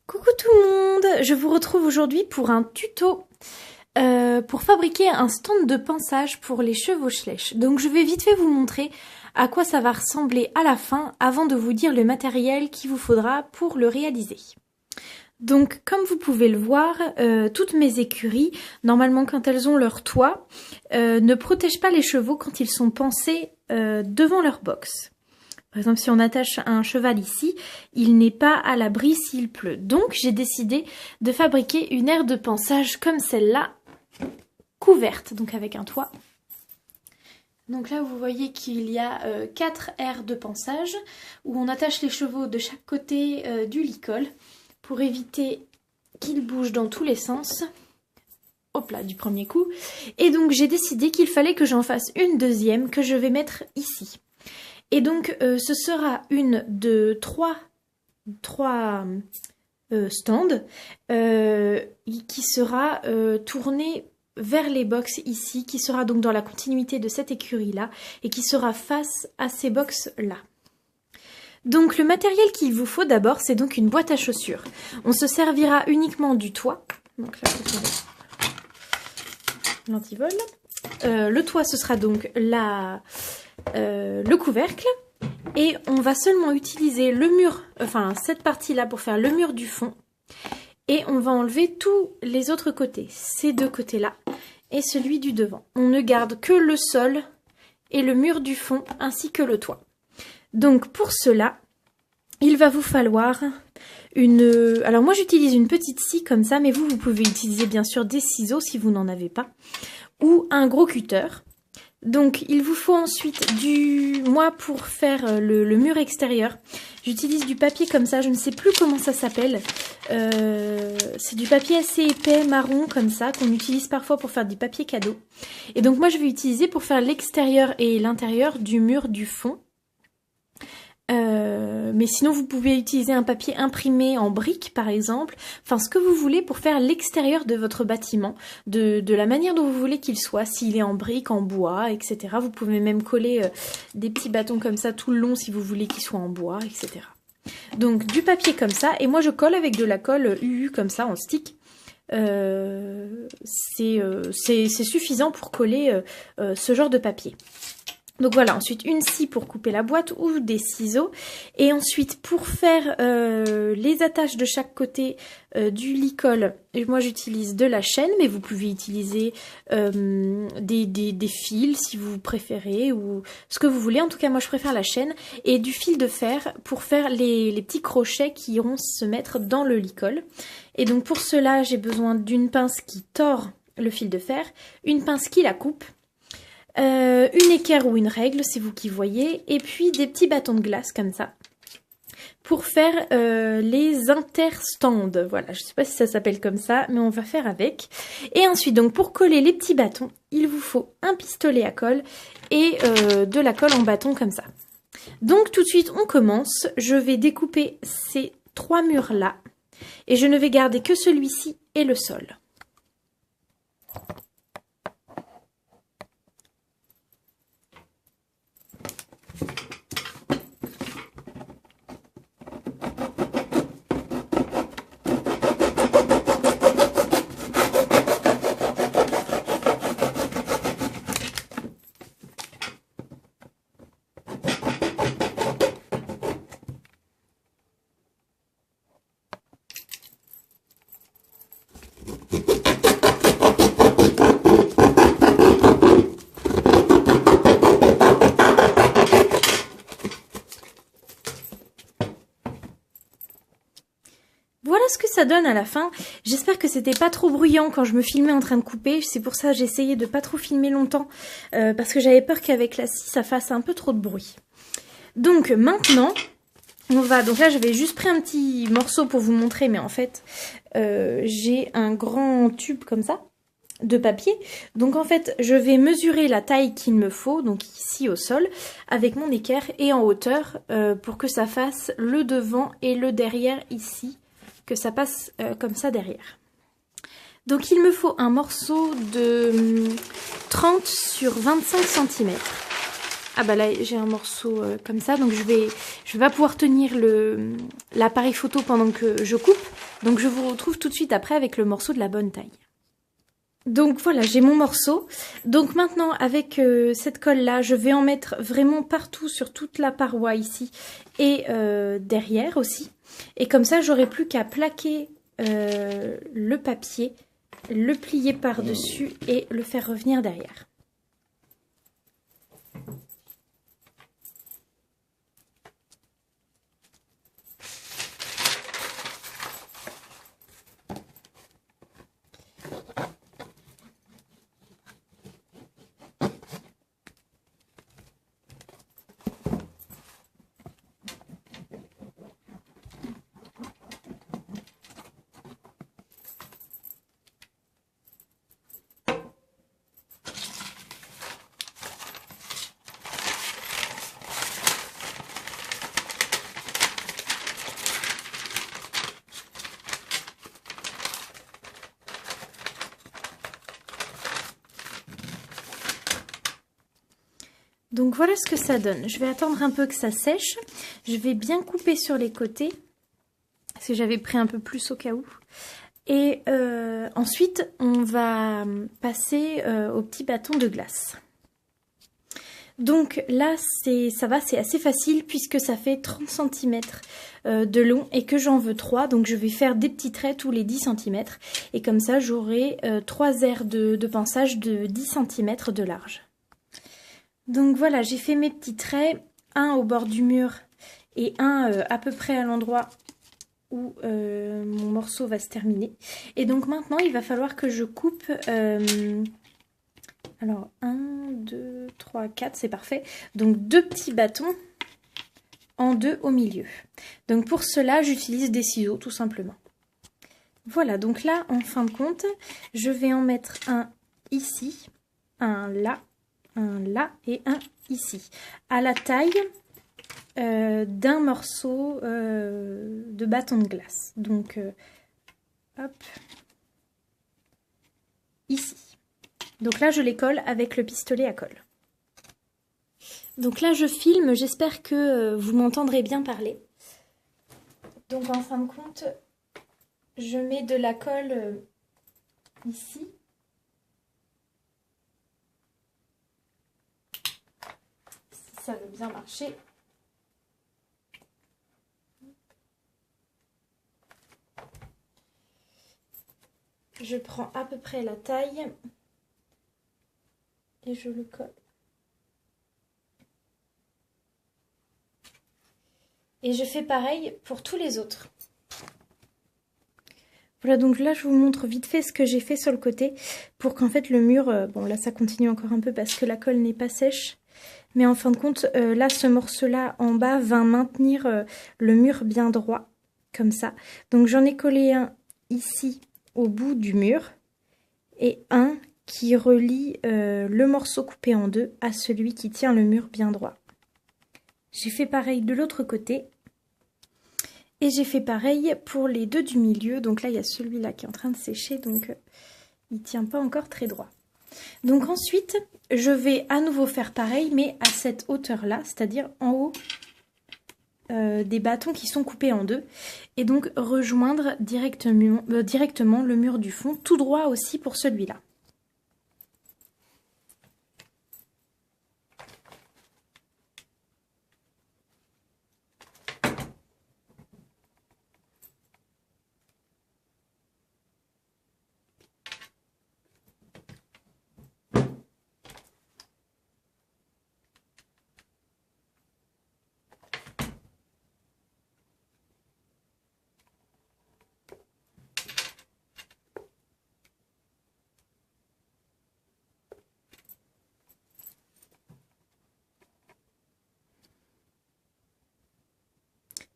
Coucou tout le monde, je vous retrouve aujourd'hui pour un tuto pour fabriquer un stand de pinçage pour les chevaux Schleich. Donc je vais vite fait vous montrer à quoi ça va ressembler à la fin avant de vous dire le matériel qu'il vous faudra pour le réaliser. Donc comme vous pouvez le voir, toutes mes écuries, normalement quand elles ont leur toit, ne protègent pas les chevaux quand ils sont pansés devant leur box. Par exemple, si on attache un cheval ici, il n'est pas à l'abri s'il pleut. Donc, j'ai décidé de fabriquer une aire de pansage comme celle-là, couverte, donc avec un toit. Donc là, vous voyez qu'il y a 4 aires de pansage où on attache les chevaux de chaque côté du licol pour éviter qu'ils bougent dans tous les sens. Hop là, du premier coup. Et donc, j'ai décidé qu'il fallait que j'en fasse une deuxième que je vais mettre ici. Et donc, ce sera une de trois stands qui sera tournée vers les box ici, qui sera donc dans la continuité de cette écurie-là et qui sera face à ces box-là. Donc, le matériel qu'il vous faut d'abord, c'est donc une boîte à chaussures. On se servira uniquement du toit. Donc là, l'antivol. Le toit, ce sera donc le couvercle, et on va seulement utiliser le mur, enfin cette partie-là pour faire le mur du fond, et on va enlever tous les autres côtés, ces deux côtés-là et celui du devant. On ne garde que le sol et le mur du fond ainsi que le toit. Donc pour cela, il va vous falloir une... Alors moi j'utilise une petite scie comme ça, mais vous pouvez utiliser bien sûr des ciseaux si vous n'en avez pas, ou un gros cutter. Donc il vous faut ensuite moi pour faire le mur extérieur, j'utilise du papier comme ça, je ne sais plus comment ça s'appelle. C'est du papier assez épais, marron comme ça, qu'on utilise parfois pour faire des papiers cadeaux. Et donc moi je vais utiliser pour faire l'extérieur et l'intérieur du mur du fond. Mais sinon vous pouvez utiliser un papier imprimé en briques par exemple, enfin ce que vous voulez pour faire l'extérieur de votre bâtiment, de la manière dont vous voulez qu'il soit, s'il est en briques, en bois, etc. Vous pouvez même coller des petits bâtons comme ça tout le long si vous voulez qu'il soit en bois, etc. Donc du papier comme ça, et moi je colle avec de la colle UU comme ça en stick. C'est suffisant pour coller ce genre de papier. Donc voilà, ensuite une scie pour couper la boîte ou des ciseaux. Et ensuite pour faire les attaches de chaque côté du licol, moi j'utilise de la chaîne, mais vous pouvez utiliser des fils si vous préférez, ou ce que vous voulez. En tout cas moi je préfère la chaîne, et du fil de fer pour faire les petits crochets qui iront se mettre dans le licol. Et donc pour cela j'ai besoin d'une pince qui tord le fil de fer, une pince qui la coupe, une équerre ou une règle, c'est vous qui voyez, et puis des petits bâtons de glace comme ça pour faire les interstands. Voilà, je sais pas si ça s'appelle comme ça, mais on va faire avec. Et ensuite, donc pour coller les petits bâtons, il vous faut un pistolet à colle et de la colle en bâton comme ça. Donc tout de suite, on commence. Je vais découper ces 3 murs là et je ne vais garder que celui-ci et le sol. Voilà ce que ça donne à la fin. J'espère que c'était pas trop bruyant quand je me filmais en train de couper. C'est pour ça que j'essayais de pas trop filmer longtemps, parce que j'avais peur qu'avec la scie ça fasse un peu trop de bruit. Donc maintenant, donc là j'avais juste pris un petit morceau pour vous montrer, mais en fait j'ai un grand tube comme ça de papier. Donc en fait je vais mesurer la taille qu'il me faut, donc ici au sol, avec mon équerre et en hauteur, pour que ça fasse le devant et le derrière ici, que ça passe comme ça derrière. Donc il me faut un morceau de 30 sur 25 cm. Ah bah là j'ai un morceau comme ça, donc je vais pas pouvoir tenir l'appareil photo pendant que je coupe. Donc je vous retrouve tout de suite après avec le morceau de la bonne taille. Donc voilà, j'ai mon morceau. Donc maintenant, avec cette colle-là, je vais en mettre vraiment partout sur toute la paroi ici et derrière aussi. Et comme ça, j'aurai plus qu'à plaquer le papier, le plier par-dessus et le faire revenir derrière. Donc voilà ce que ça donne. Je vais attendre un peu que ça sèche. Je vais bien couper sur les côtés, parce que j'avais pris un peu plus au cas où. Et ensuite, on va passer au petit bâton de glace. Donc là, ça va, c'est assez facile puisque ça fait 30 cm de long et que j'en veux 3. Donc je vais faire des petits traits tous les 10 cm. Et comme ça, j'aurai 3 aires de pinçage de 10 cm de large. Donc voilà, j'ai fait mes petits traits, un au bord du mur et un à peu près à l'endroit où mon morceau va se terminer. Et donc maintenant, il va falloir que je coupe, alors 1, 2, 3, 4, c'est parfait. Donc 2 petits bâtons en 2 au milieu. Donc pour cela, j'utilise des ciseaux tout simplement. Voilà, donc là, en fin de compte, je vais en mettre un ici, un là et un ici, à la taille d'un morceau de bâton de glace. Donc, hop, ici. Donc là, je les colle avec le pistolet à colle. Donc là, je filme, j'espère que vous m'entendrez bien parler. Donc en fin de compte, je mets de la colle ici. Ça veut bien marcher. Je prends à peu près la taille et je le colle. Et je fais pareil pour tous les autres. Voilà, donc là je vous montre vite fait ce que j'ai fait sur le côté pour qu'en fait le mur, bon là ça continue encore un peu parce que la colle n'est pas sèche. Mais en fin de compte, là, ce morceau-là en bas va maintenir le mur bien droit, comme ça. Donc j'en ai collé un ici au bout du mur et un qui relie le morceau coupé en 2 à celui qui tient le mur bien droit. J'ai fait pareil de l'autre côté et j'ai fait pareil pour les 2 du milieu. Donc là, il y a celui-là qui est en train de sécher, donc il ne tient pas encore très droit. Donc ensuite, je vais à nouveau faire pareil, mais à cette hauteur-là, c'est-à-dire en haut des bâtons qui sont coupés en 2. Et donc rejoindre directement le mur du fond, tout droit aussi pour celui-là.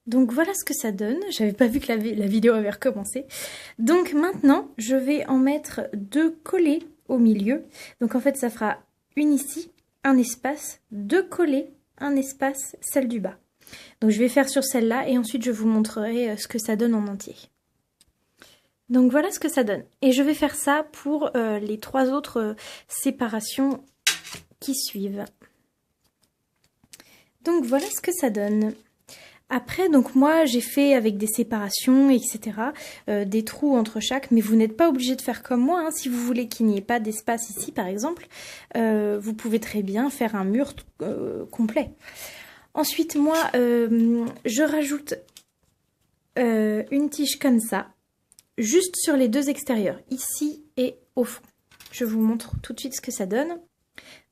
Donc voilà ce que ça donne. J'avais pas vu que la vidéo avait recommencé. Donc maintenant, je vais en mettre 2 collés au milieu. Donc en fait, ça fera une ici, un espace, 2 collés, un espace, celle du bas. Donc je vais faire sur celle-là et ensuite je vous montrerai ce que ça donne en entier. Donc voilà ce que ça donne. Et je vais faire ça pour les 3 autres séparations qui suivent. Donc voilà ce que ça donne. Après, donc moi, j'ai fait avec des séparations, etc., des trous entre chaque, mais vous n'êtes pas obligé de faire comme moi, hein. Si vous voulez qu'il n'y ait pas d'espace ici, par exemple, vous pouvez très bien faire un mur complet. Ensuite, moi, je rajoute une tige comme ça, juste sur les deux extérieurs, ici et au fond. Je vous montre tout de suite ce que ça donne.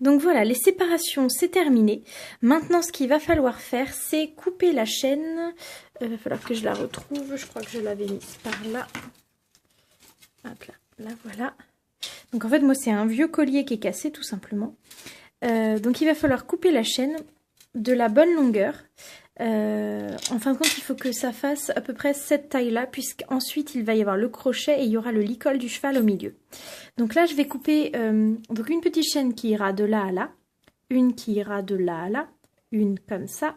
Donc voilà, les séparations, c'est terminé. Maintenant, ce qu'il va falloir faire, c'est couper la chaîne. Il va falloir que je la retrouve. Je crois que je l'avais mise par là. Hop là, là voilà. Donc en fait, moi, c'est un vieux collier qui est cassé, tout simplement. Donc il va falloir couper la chaîne de la bonne longueur. En fin de compte, il faut que ça fasse à peu près cette taille-là, puisqu'ensuite, il va y avoir le crochet et il y aura le licol du cheval au milieu. Donc là, je vais couper donc une petite chaîne qui ira de là à là, une qui ira de là à là, une comme ça,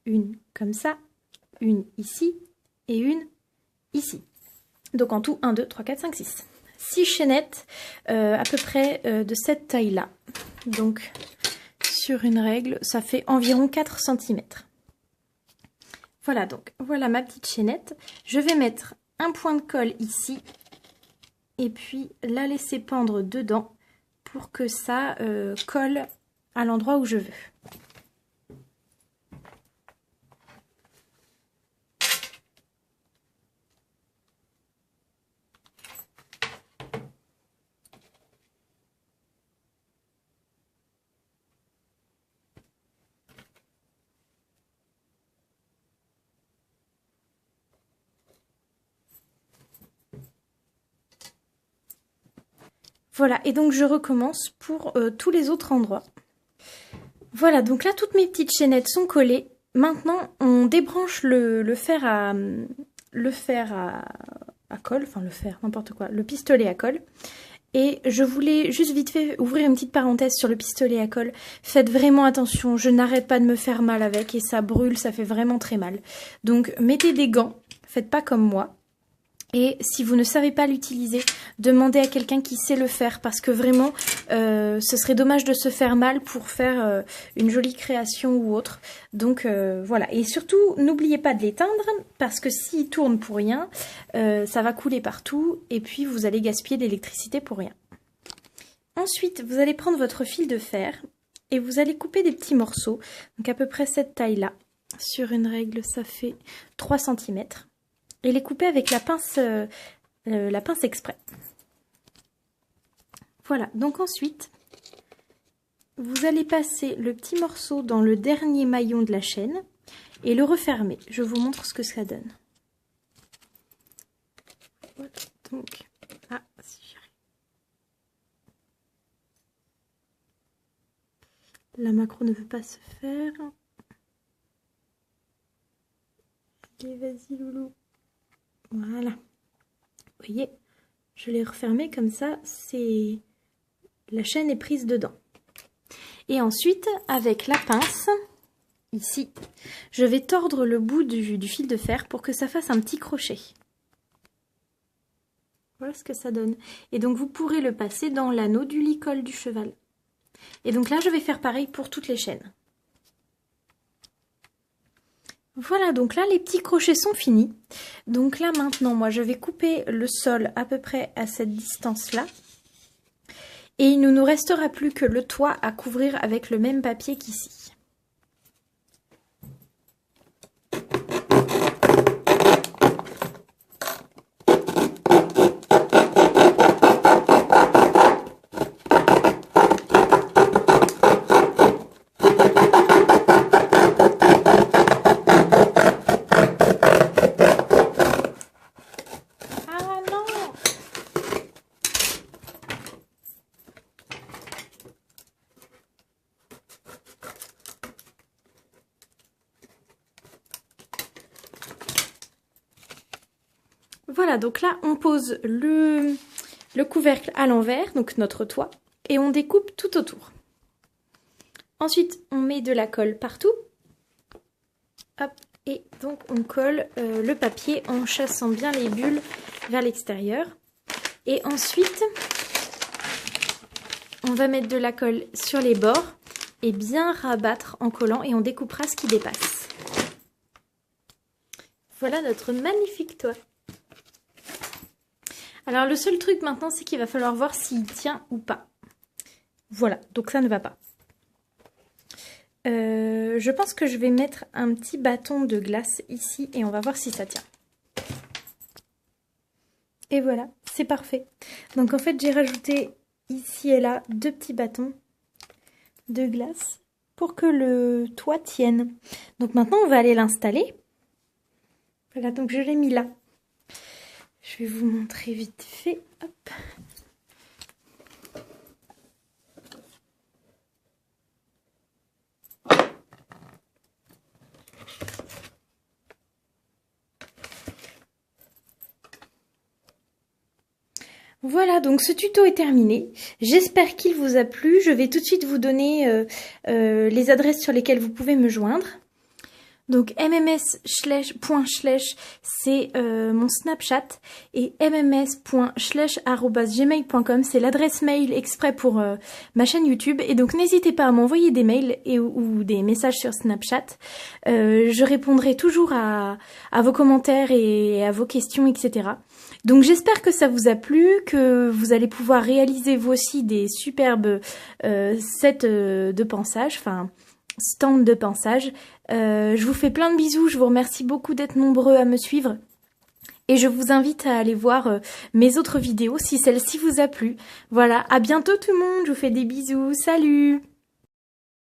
une comme ça, une ici et une ici. Donc en tout, 1, 2, 3, 4, 5, 6. 6 chaînettes à peu près de cette taille-là. Donc sur une règle, ça fait environ 4 cm. Voilà, donc voilà ma petite chaînette. Je vais mettre un point de colle ici et puis la laisser pendre dedans pour que ça colle à l'endroit où je veux. Voilà, et donc je recommence pour tous les autres endroits. Voilà, donc là, toutes mes petites chaînettes sont collées. Maintenant, on débranche le fer à colle, enfin le fer, n'importe quoi, le pistolet à colle. Et je voulais juste vite fait ouvrir une petite parenthèse sur le pistolet à colle. Faites vraiment attention, je n'arrête pas de me faire mal avec et ça brûle, ça fait vraiment très mal. Donc mettez des gants, faites pas comme moi. Et si vous ne savez pas l'utiliser, demandez à quelqu'un qui sait le faire parce que vraiment, ce serait dommage de se faire mal pour faire une jolie création ou autre. Donc voilà. Et surtout, n'oubliez pas de l'éteindre parce que s'il tourne pour rien, ça va couler partout et puis vous allez gaspiller de l'électricité pour rien. Ensuite, vous allez prendre votre fil de fer et vous allez couper des petits morceaux. Donc à peu près cette taille-là. Sur une règle, ça fait 3 cm. Et les couper avec la pince exprès. Voilà, donc ensuite, vous allez passer le petit morceau dans le dernier maillon de la chaîne et le refermer. Je vous montre ce que ça donne. Voilà, donc, si j'arrive. La macro ne veut pas se faire. Allez, vas-y, loulou. Voilà, vous voyez, je l'ai refermé comme ça, la chaîne est prise dedans. Et ensuite, avec la pince, ici, je vais tordre le bout du fil de fer pour que ça fasse un petit crochet. Voilà ce que ça donne. Et donc, vous pourrez le passer dans l'anneau du licol du cheval. Et donc là, je vais faire pareil pour toutes les chaînes. Voilà, donc là, les petits crochets sont finis. Donc là, maintenant, moi, je vais couper le sol à peu près à cette distance-là. Et il ne nous restera plus que le toit à couvrir avec le même papier qu'ici. Voilà, donc là, on pose le couvercle à l'envers, donc notre toit, et on découpe tout autour. Ensuite, on met de la colle partout. Hop, et donc on colle le papier en chassant bien les bulles vers l'extérieur. Et ensuite, on va mettre de la colle sur les bords et bien rabattre en collant et on découpera ce qui dépasse. Voilà notre magnifique toit. Alors le seul truc maintenant, c'est qu'il va falloir voir s'il tient ou pas. Voilà, donc ça ne va pas. Je pense que je vais mettre un petit bâton de glace ici et on va voir si ça tient. Et voilà, c'est parfait. Donc en fait, j'ai rajouté ici et là 2 petits bâtons de glace pour que le toit tienne. Donc maintenant, on va aller l'installer. Voilà, donc je l'ai mis là. Je vais vous montrer vite fait. Hop. Voilà, donc ce tuto est terminé. J'espère qu'il vous a plu. Je vais tout de suite vous donner les adresses sur lesquelles vous pouvez me joindre. Donc mms./ c'est mon Snapchat et mms./ @gmail.com c'est l'adresse mail exprès pour ma chaîne YouTube. Et donc n'hésitez pas à m'envoyer des mails ou des messages sur Snapchat. Je répondrai toujours à vos commentaires et à vos questions, etc. Donc j'espère que ça vous a plu, que vous allez pouvoir réaliser vous aussi des superbes sets de pansage, enfin stand de pansage. Je vous fais plein de bisous, je vous remercie beaucoup d'être nombreux à me suivre. Et je vous invite à aller voir mes autres vidéos si celle-ci vous a plu. Voilà, à bientôt tout le monde, je vous fais des bisous, salut!